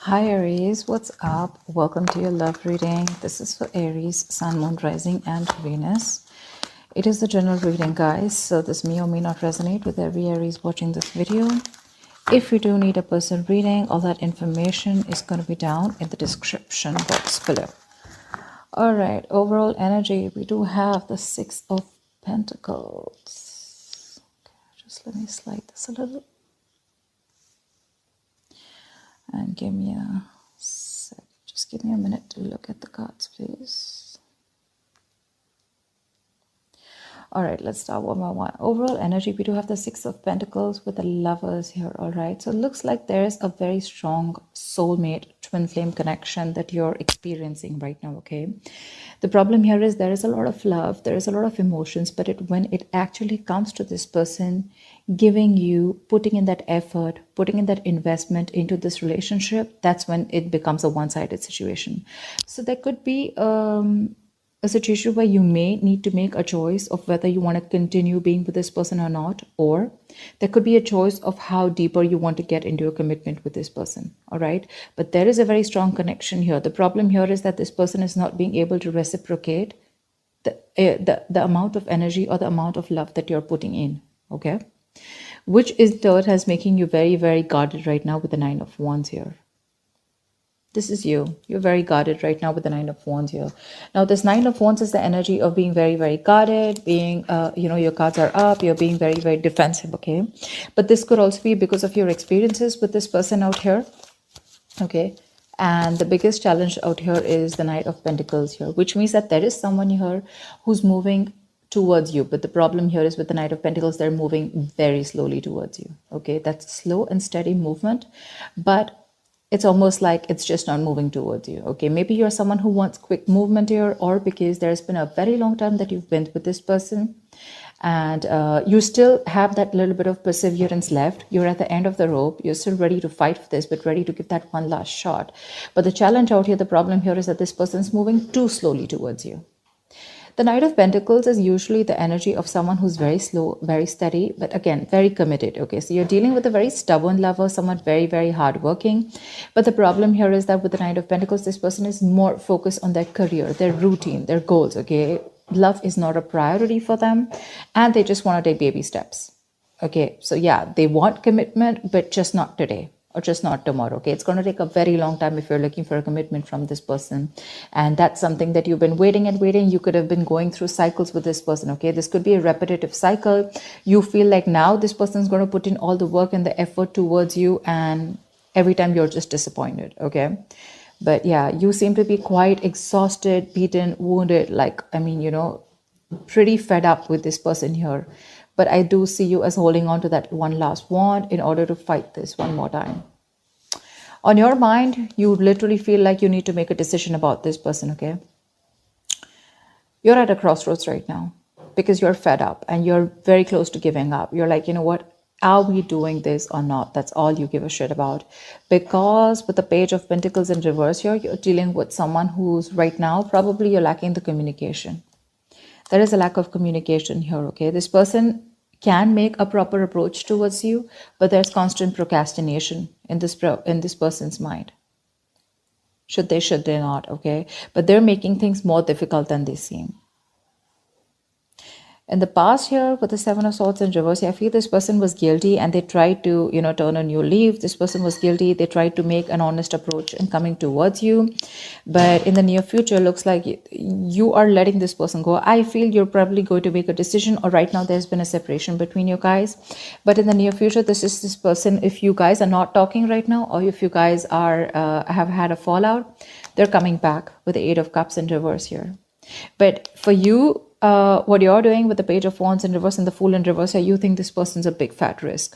Hi Aries, what's up? Welcome to your love reading. This is for Aries, Sun, Moon, Rising, and Venus. It is the general reading, guys, so this may or may not resonate with every Aries watching this video. If you do need a personal reading, all that information is going to be down in the description box below. All right, overall energy, we do have the Six of Pentacles. Okay, just let me slide this a little and give me a sec. Just give me a minute to look at the cards, please. All right, let's start one by one. Overall energy, we do have the Six of Pentacles with the Lovers here, all right? So it looks like there's a very strong soulmate twin flame connection that you're experiencing right now, okay? The problem here is there is a lot of love, there is a lot of emotions, but when it actually comes to this person giving you, putting in that effort, putting in that investment into this relationship, that's when it becomes a one-sided situation. So there could be a situation where you may need to make a choice of whether you want to continue being with this person or not, or there could be a choice of how deeper you want to get into a commitment with this person. All right, but there is a very strong connection here. The problem here is that this person is not being able to reciprocate the amount of energy or the amount of love that you're putting in, okay, which is third has making you very, very guarded right now with the Nine of Wands here. This is you. You're very guarded right now with the Nine of Wands here. Now, this Nine of Wands is the energy of being very, very guarded, being, your cards are up, you're being very, very defensive, okay? But this could also be because of your experiences with this person out here, okay? And the biggest challenge out here is the Knight of Pentacles here, which means that there is someone here who's moving towards you. But the problem here is with the Knight of Pentacles, they're moving very slowly towards you, okay? That's a slow and steady movement, but it's almost like it's just not moving towards you, okay? Maybe you're someone who wants quick movement here, or because there's been a very long time that you've been with this person and you still have that little bit of perseverance left. You're at the end of the rope. You're still ready to fight for this, but ready to give that one last shot. But the challenge out here, the problem here is that this person's moving too slowly towards you. The Knight of Pentacles is usually the energy of someone who's very slow, very steady, but again, very committed. Okay, so you're dealing with a very stubborn lover, someone very, very hardworking. But the problem here is that with the Knight of Pentacles, this person is more focused on their career, their routine, their goals. Okay, love is not a priority for them, and they just want to take baby steps. Okay, so yeah, they want commitment, but just not today, or just not tomorrow. Okay, it's going to take a very long time if you're looking for a commitment from this person, and that's something that you've been waiting and waiting. You could have been going through cycles with this person. Okay, this could be a repetitive cycle. You feel like now this person's going to put in all the work and the effort towards you, and every time you're just disappointed. Okay, but yeah, you seem to be quite exhausted, beaten, wounded, like, I mean, pretty fed up with this person here. But I do see you as holding on to that one last wand in order to fight this one more time. On your mind, you literally feel like you need to make a decision about this person, okay? You're at a crossroads right now because you're fed up and you're very close to giving up. You're like, you know what? Are we doing this or not? That's all you give a shit about. Because with the Page of Pentacles in reverse here, you're dealing with someone who's right now, probably you're lacking the communication. There is a lack of communication here, okay? This person can make a proper approach towards you, but there's constant procrastination in this person's mind. Should they not, okay? But they're making things more difficult than they seem. In the past here, with the Seven of Swords in reverse, I feel this person was guilty and they tried to, turn a new leaf. This person was guilty. They tried to make an honest approach in coming towards you. But in the near future, looks like you are letting this person go. I feel you're probably going to make a decision, or right now there's been a separation between you guys. But in the near future, this is this person, if you guys are not talking right now, or if you guys are have had a fallout, they're coming back with the Eight of Cups in reverse here. But for you, what you're doing with the Page of Wands in reverse and the Fool in reverse, you think this person's a big fat risk.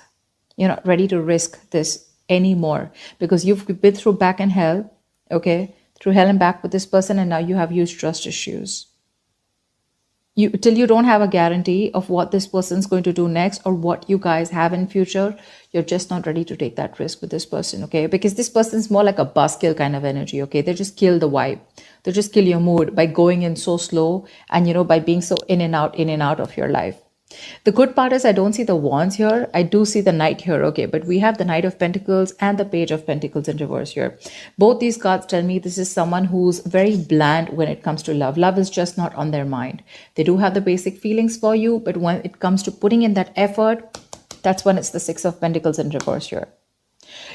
You're not ready to risk this anymore because you've been through back and hell, okay, through hell and back with this person, and now you have huge trust issues. Till you don't have a guarantee of what this person's going to do next or what you guys have in future, you're just not ready to take that risk with this person, okay? Because this person's more like a buzzkill kind of energy, okay? They just kill the vibe. They just kill your mood by going in so slow and, by being so in and out of your life. The good part is I don't see the wands here. I do see the knight here, okay? But we have the knight of pentacles and the page of pentacles in reverse here. Both these cards tell me this is someone who's very bland when it comes to love. Love is just not on their mind. They do have the basic feelings for you, but when it comes to putting in that effort, that's when it's the six of pentacles in reverse here.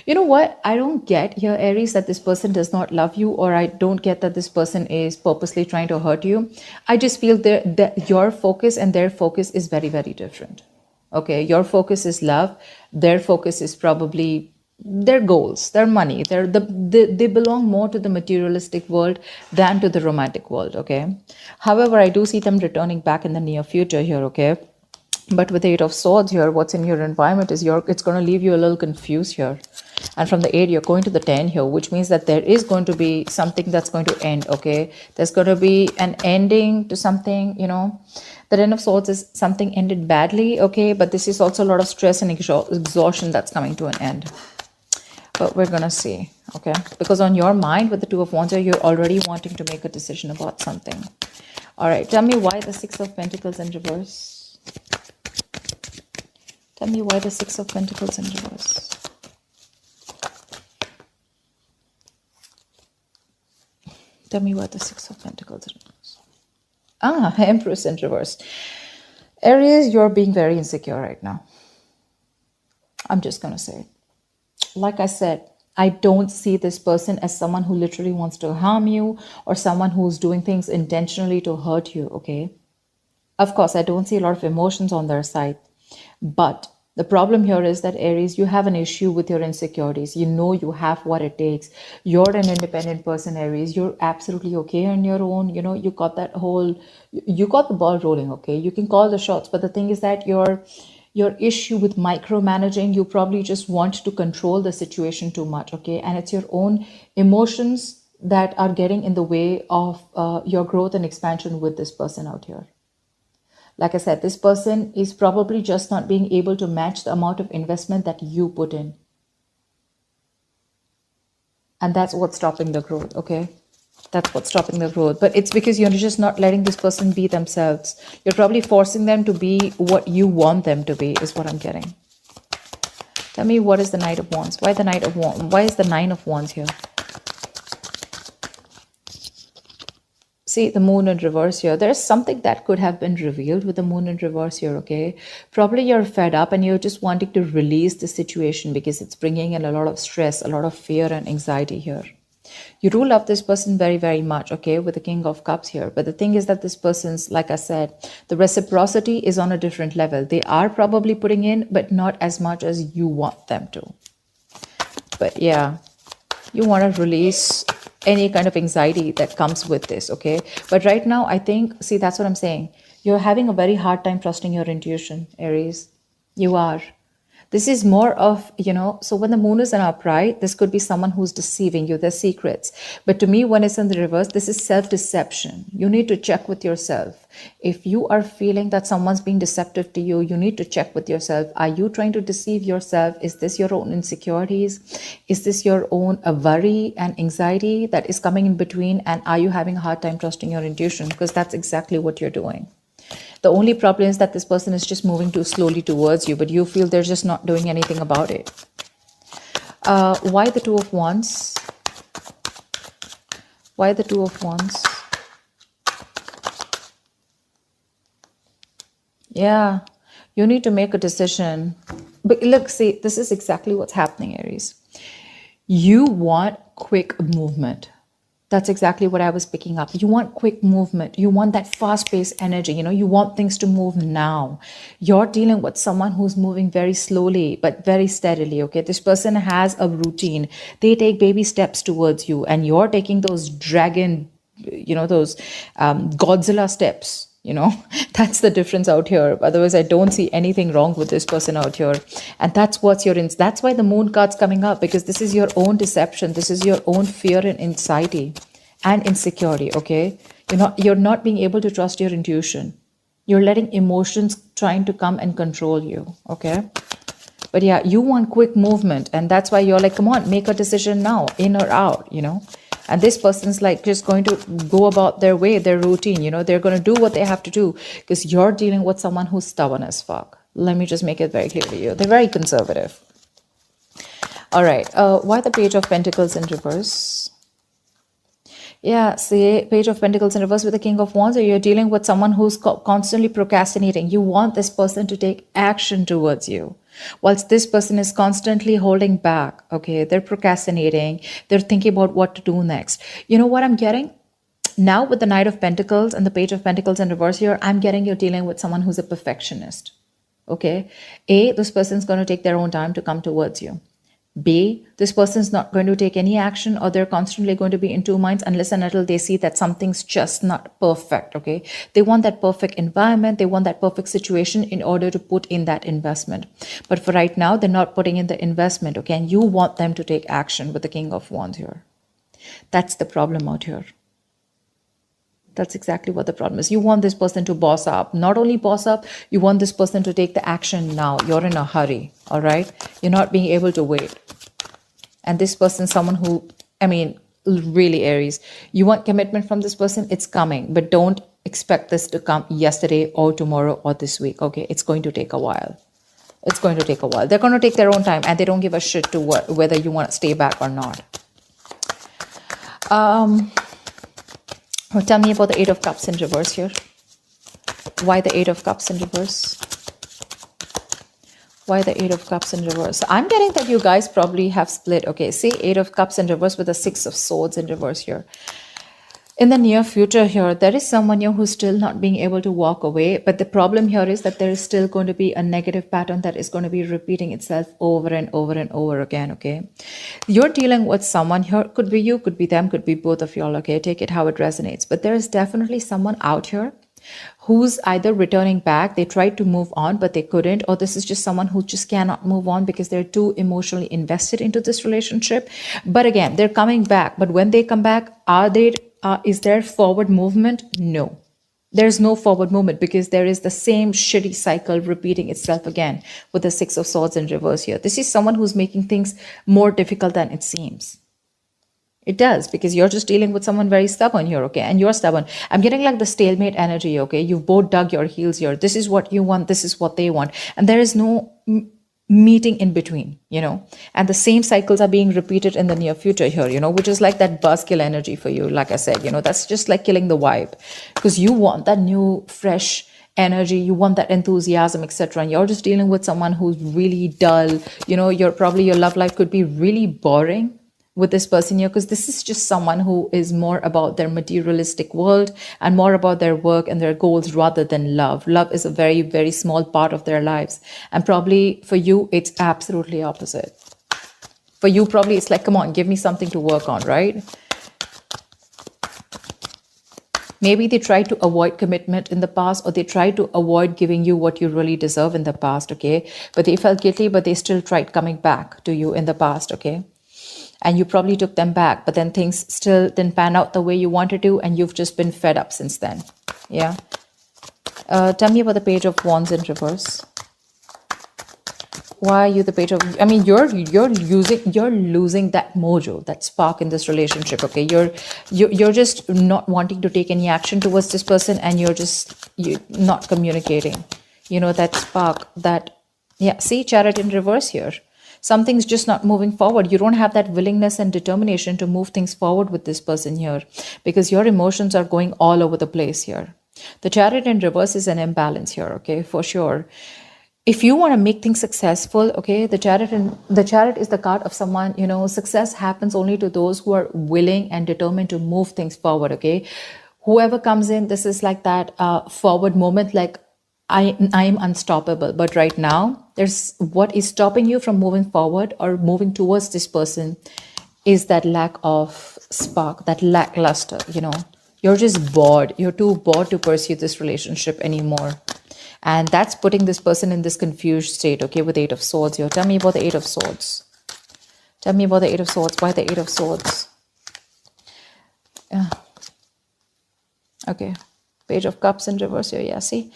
You know what? I don't get here, Aries, that this person does not love you, or I don't get that this person is purposely trying to hurt you. I just feel that your focus and their focus is very, very different. Okay, your focus is love. Their focus is probably their goals, their money. They belong more to the materialistic world than to the romantic world. Okay. However, I do see them returning back in the near future here. Okay. But with the Eight of Swords here, what's in your environment is it's going to leave you a little confused here. And from the 8, you're going to the 10 here, which means that there is going to be something that's going to end, okay? There's going to be an ending to something, you know. The 10 of Swords is something ended badly, okay? But this is also a lot of stress and exhaustion that's coming to an end. But we're going to see, okay? Because on your mind, with the 2 of Wands here, you're already wanting to make a decision about something. All right, tell me why the 6 of Pentacles in reverse. Tell me why the 6 of Pentacles in reverse. Tell me why the 6 of Pentacles in reverse. Empress in reverse. Aries, you're being very insecure right now. I'm just going to say it. Like I said, I don't see this person as someone who literally wants to harm you or someone who's doing things intentionally to hurt you, okay? Of course, I don't see a lot of emotions on their side. But the problem here is that, Aries, you have an issue with your insecurities. You know you have what it takes. You're an independent person, Aries. You're absolutely okay on your own. You know, you got you got the ball rolling, okay? You can call the shots. But the thing is that your issue with micromanaging, you probably just want to control the situation too much, okay? And it's your own emotions that are getting in the way of your growth and expansion with this person out here. Like I said, this person is probably just not being able to match the amount of investment that you put in. And that's what's stopping the growth, okay? That's what's stopping the growth. But it's because you're just not letting this person be themselves. You're probably forcing them to be what you want them to be, is what I'm getting. Tell me, what is the Knight of Wands? Why the Knight of Wands? Why is the 9 of Wands here? See, the moon in reverse here. There's something that could have been revealed with the moon in reverse here, okay? Probably you're fed up and you're just wanting to release the situation because it's bringing in a lot of stress, a lot of fear and anxiety here. You do love this person very, very much, okay, with the King of Cups here. But the thing is that this person's, like I said, the reciprocity is on a different level. They are probably putting in, but not as much as you want them to. But yeah, you want to release any kind of anxiety that comes with this, okay? But right now, I think, see, that's what I'm saying. You're having a very hard time trusting your intuition, Aries. You are. This is more of, you know, so when the moon is in upright, this could be someone who's deceiving you, their secrets. But to me, when it's in the reverse, this is self-deception. You need to check with yourself. If you are feeling that someone's being deceptive to you, you need to check with yourself. Are you trying to deceive yourself? Is this your own insecurities? Is this your own worry and anxiety that is coming in between? And are you having a hard time trusting your intuition? Because that's exactly what you're doing. The only problem is that this person is just moving too slowly towards you, but you feel they're just not doing anything about it. Why the 2 of Wands? Why the 2 of Wands? Yeah, you need to make a decision. But look, see, this is exactly what's happening, Aries. You want quick movement. That's exactly what I was picking up. You want quick movement. You want that fast-paced energy. You know, you want things to move now. You're dealing with someone who's moving very slowly, but very steadily, okay? This person has a routine. They take baby steps towards you, and you're taking those dragon, you know, those Godzilla steps. You know, that's the difference out here. Otherwise, I don't see anything wrong with this person out here. And that's what's that's why the moon card's coming up, because this is your own deception. This is your own fear and anxiety and insecurity, okay? You're not being able to trust your intuition. You're letting emotions trying to come and control you, okay? But yeah, you want quick movement. And that's why you're like, come on, make a decision now, in or out, you know? And this person's like just going to go about their way, their routine, they're going to do what they have to do, because you're dealing with someone who's stubborn as fuck. Let me just make it very clear to you. They're very conservative. All right. Why the Page of Pentacles in reverse? Yeah, see, Page of Pentacles in reverse with the King of Wands. So you're dealing with someone who's constantly procrastinating. You want this person to take action towards you, whilst this person is constantly holding back. Okay, they're procrastinating. They're thinking about what to do next. You know what I'm getting? Now with the Knight of Pentacles and the Page of Pentacles in reverse here, I'm getting you're dealing with someone who's a perfectionist. Okay, this person's going to take their own time to come towards you. B, this person's not going to take any action, or they're constantly going to be in two minds unless and until they see that something's just not perfect, okay? They want that perfect environment, they want that perfect situation in order to put in that investment. But for right now, they're not putting in the investment, okay? And you want them to take action with the King of Wands here. That's the problem out here. That's exactly what the problem is. You want this person to boss up. Not only boss up, you want this person to take the action now. You're in a hurry, all right? You're not being able to wait. And this person, someone who, really Aries, you want commitment from this person, it's coming. But don't expect this to come yesterday or tomorrow or this week, okay? It's going to take a while. It's going to take a while. They're going to take their own time, and they don't give a shit to whether you want to stay back or not. Tell me about the Eight of Cups in reverse here. Why the Eight of Cups in reverse? Why the Eight of Cups in reverse? I'm getting that you guys probably have split. Okay, see, Eight of Cups in reverse with the Six of Swords in reverse here. In the near future here, there is someone here who's still not being able to walk away. But the problem here is that there is still going to be a negative pattern that is going to be repeating itself over and over and over again, okay? You're dealing with someone here. Could be you, could be them, could be both of y'all, okay? Take it how it resonates. But there is definitely someone out here who's either returning back, they tried to move on, but they couldn't, or this is just someone who just cannot move on because they're too emotionally invested into this relationship. But again, they're coming back. But when they come back, is there forward movement? No. There's no forward movement because there is the same shitty cycle repeating itself again with the Six of Swords in reverse here. This is someone who's making things more difficult than it seems. It does, because you're just dealing with someone very stubborn here, okay? And you're stubborn. I'm getting like the stalemate energy, okay? You've both dug your heels here. This is what you want. This is what they want. And there is no meeting in between, and the same cycles are being repeated in the near future here, which is like that buzzkill energy for you. Like I said, that's just like killing the vibe, because you want that new fresh energy, you want that enthusiasm, etc. And you're just dealing with someone who's really dull. Your love life could be really boring with this person here, because this is just someone who is more about their materialistic world and more about their work and their goals rather than love. Love is a very, very small part of their lives. And probably for you, it's absolutely opposite. For you, probably it's like, come on, give me something to work on, right? Maybe they tried to avoid commitment in the past, or they tried to avoid giving you what you really deserve in the past, okay? But they felt guilty, but they still tried coming back to you in the past, okay? And you probably took them back, but then things still didn't pan out the way you wanted to, and you've just been fed up since then. Yeah. Tell me about the Page of Wands in reverse. Why are you the Page of? You're losing that mojo, that spark in this relationship. Okay, you're just not wanting to take any action towards this person, and you're not communicating. That spark. See, Chariot in reverse here. Something's just not moving forward. You don't have that willingness and determination to move things forward with this person here, because your emotions are going all over the place here. The Chariot in reverse is an imbalance here, okay, for sure. If you want to make things successful, okay, the Chariot is the card of someone, success happens only to those who are willing and determined to move things forward, okay? Whoever comes in, this is like that forward moment, like I'm unstoppable. But right now, there's what is stopping you from moving forward or moving towards this person is that lack of spark, that lackluster, You're just bored. You're too bored to pursue this relationship anymore. And that's putting this person in this confused state, okay, with Eight of Swords here. Tell me about the Eight of Swords. Tell me about the Eight of Swords. Why the Eight of Swords? Okay. Page of Cups in reverse here. Yeah, see?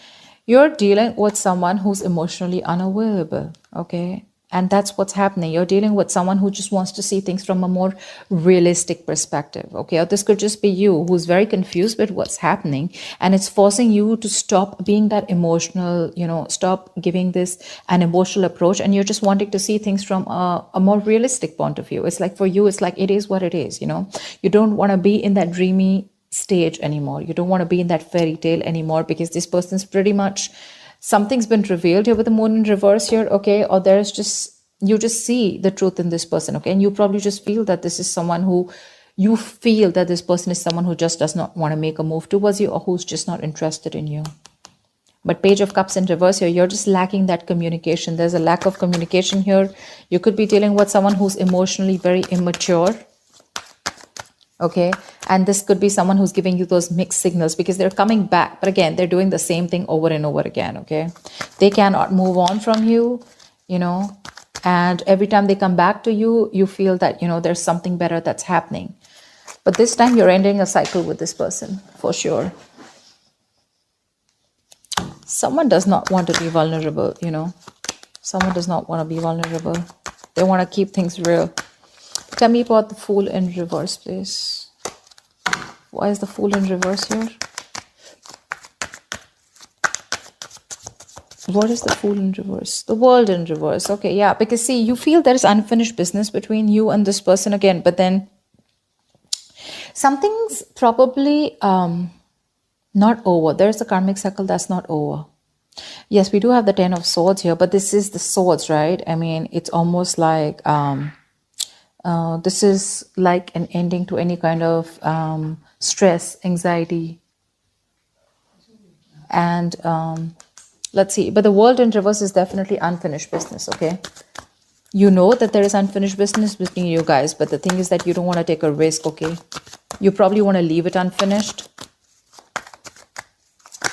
You're dealing with someone who's emotionally unavailable, okay? And that's what's happening. You're dealing with someone who just wants to see things from a more realistic perspective. Okay. Or this could just be you who's very confused with what's happening. And it's forcing you to stop being that emotional, stop giving this an emotional approach. And you're just wanting to see things from a more realistic point of view. It's like for you, it's like it is what it is. You don't want to be in that dreamy stage anymore. You don't want to be in that fairy tale anymore, because this person's pretty much, something's been revealed here with the moon in reverse here, okay? Or there's just, you just see the truth in this person, okay? And you probably just feel that this is someone who, you feel that this person is someone who just does not want to make a move towards you, or who's just not interested in you. But Page of Cups in reverse here, you're just lacking that communication. There's a lack of communication here. You could be dealing with someone who's emotionally very immature, okay? And this could be someone who's giving you those mixed signals, because they're coming back, but again, they're doing the same thing over and over again, okay? They cannot move on from you, and every time they come back to you, you feel that, there's something better that's happening. But this time you're ending a cycle with this person, for sure. Someone does not want to be vulnerable, Someone does not want to be vulnerable. They want to keep things real. Tell me about the Fool in reverse, please. Why is the Fool in reverse here? What is the Fool in reverse? The World in reverse. Okay, yeah, because see, you feel there is unfinished business between you and this person again, but then something's probably not over. There's a karmic cycle that's not over. Yes, we do have the Ten of Swords here, but this is the swords, right? I mean, it's almost like this is like an ending to any kind of stress, anxiety, and let's see. But the World in reverse is definitely unfinished business, okay? You know that there is unfinished business between you guys, but the thing is that you don't want to take a risk, okay? You probably want to leave it unfinished,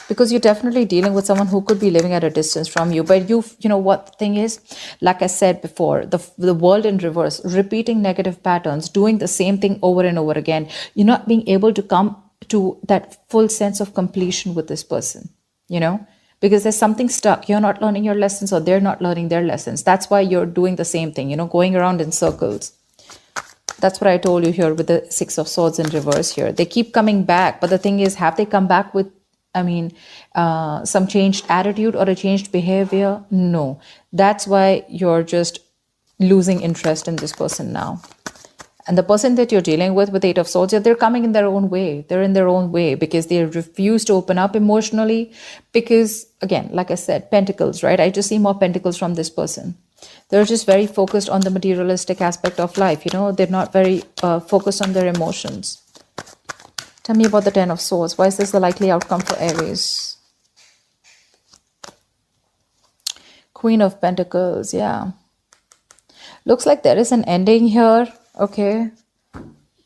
because you're definitely dealing with someone who could be living at a distance from you. But you know what the thing is, like I said before, the World in reverse, repeating negative patterns, doing the same thing over and over again. You're not being able to come to that full sense of completion with this person, because there's something stuck. You're not learning your lessons, or they're not learning their lessons. That's why you're doing the same thing, going around in circles. That's what I told you here with the Six of Swords in reverse here. They keep coming back, but the thing is, have they come back with, some changed attitude or a changed behavior? No. That's why you're just losing interest in this person now. And the person that you're dealing with Eight of Swords, they're coming in their own way. They're in their own way because they refuse to open up emotionally. Because, again, like I said, Pentacles, right? I just see more Pentacles from this person. They're just very focused on the materialistic aspect of life. They're not very focused on their emotions. Tell me about the Ten of Swords. Why is this the likely outcome for Aries? Queen of Pentacles, yeah. Looks like there is an ending here, okay?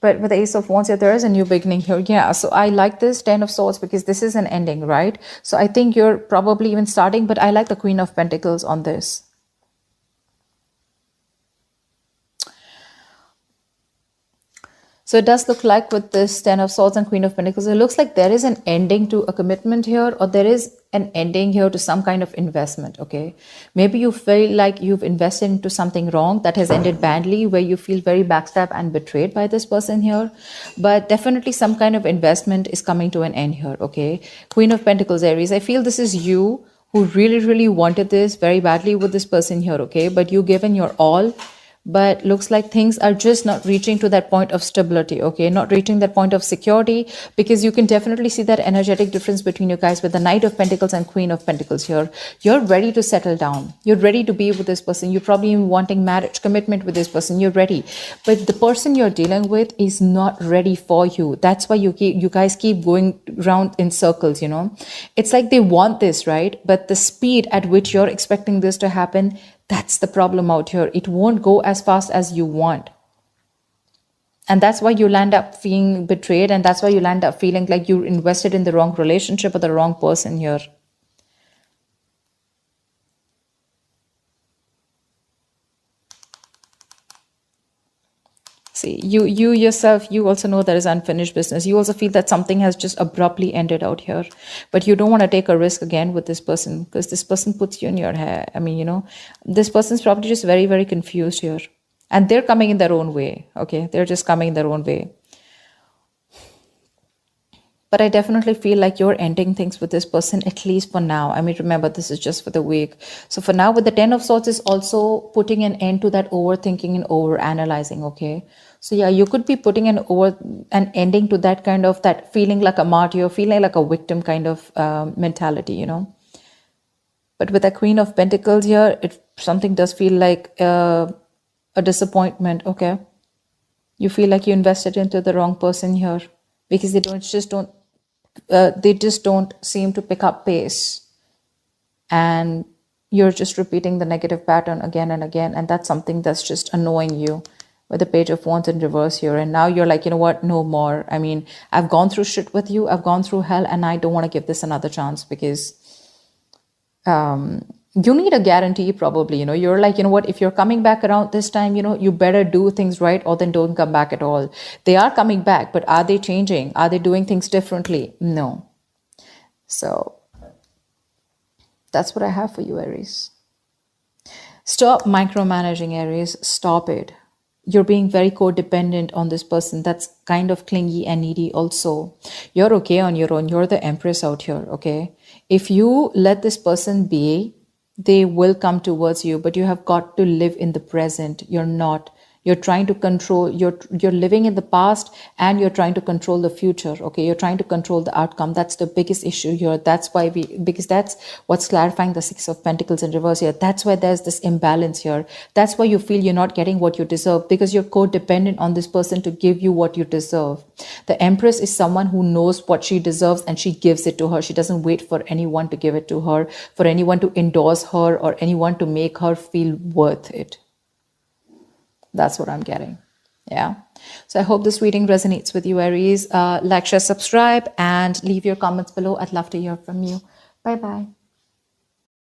But with the Ace of Wands, yeah, there is a new beginning here. Yeah, so I like this Ten of Swords because this is an ending, right? So I think you're probably even starting, but I like the Queen of Pentacles on this. So it does look like with this Ten of Swords and Queen of Pentacles, it looks like there is an ending to a commitment here, or there is an ending here to some kind of investment, okay? Maybe you feel like you've invested into something wrong that has ended badly, where you feel very backstabbed and betrayed by this person here. But definitely some kind of investment is coming to an end here, okay? Queen of Pentacles, Aries, I feel this is you who really, really wanted this very badly with this person here, okay? But you've given your all. But looks like things are just not reaching to that point of stability, okay? Not reaching that point of security, because you can definitely see that energetic difference between you guys with the Knight of Pentacles and Queen of Pentacles here. You're ready to settle down. You're ready to be with this person. You're probably even wanting marriage, commitment with this person. You're ready. But the person you're dealing with is not ready for you. That's why you guys keep going around in circles, It's like they want this, right? But the speed at which you're expecting this to happen, that's the problem out here. It won't go as fast as you want. And that's why you land up feeling betrayed. And that's why you land up feeling like you're invested in the wrong relationship or the wrong person here. See, you yourself, you also know there is unfinished business. You also feel that something has just abruptly ended out here, but you don't want to take a risk again with this person because this person puts you in your hair. I mean, this person's probably just very, very confused here, and they're coming in their own way. Okay, they're just coming in their own way. But I definitely feel like you're ending things with this person, at least for now. I mean, remember, this is just for the week. So for now, with the Ten of Swords is also putting an end to that overthinking and over analyzing. Okay. So yeah, you could be putting an ending to that kind of that feeling like a martyr, feeling like a victim kind of mentality. But with the Queen of Pentacles here, something does feel like a disappointment. Okay. You feel like you invested into the wrong person here because they just don't seem to pick up pace, and you're just repeating the negative pattern again and again, and that's something that's just annoying you with the Page of Wands in reverse here. And now you're like, you know what, no more. I mean, I've gone through shit with you, I've gone through hell, and I don't want to give this another chance because you need a guarantee. Probably, you're like, you know what, if you're coming back around this time, you better do things right, or then don't come back at all. They are coming back, but are they changing? Are they doing things differently? No. So that's what I have for you, Aries. Stop micromanaging, Aries. Stop it. You're being very codependent on this person that's kind of clingy and needy also. You're okay on your own. You're the Empress out here, okay? If you let this person be, they will come towards you, but you have got to live in the present. You're trying to control, you're living in the past, and you're trying to control the future. Okay, you're trying to control the outcome. That's the biggest issue here. Because that's what's clarifying the Six of Pentacles in reverse here. That's why there's this imbalance here. That's why you feel you're not getting what you deserve, because you're codependent on this person to give you what you deserve. The Empress is someone who knows what she deserves and she gives it to her. She doesn't wait for anyone to give it to her, for anyone to endorse her, or anyone to make her feel worth it. That's what I'm getting. Yeah. So I hope this reading resonates with you, Aries. Like, share, subscribe, and leave your comments below. I'd love to hear from you. Bye-bye.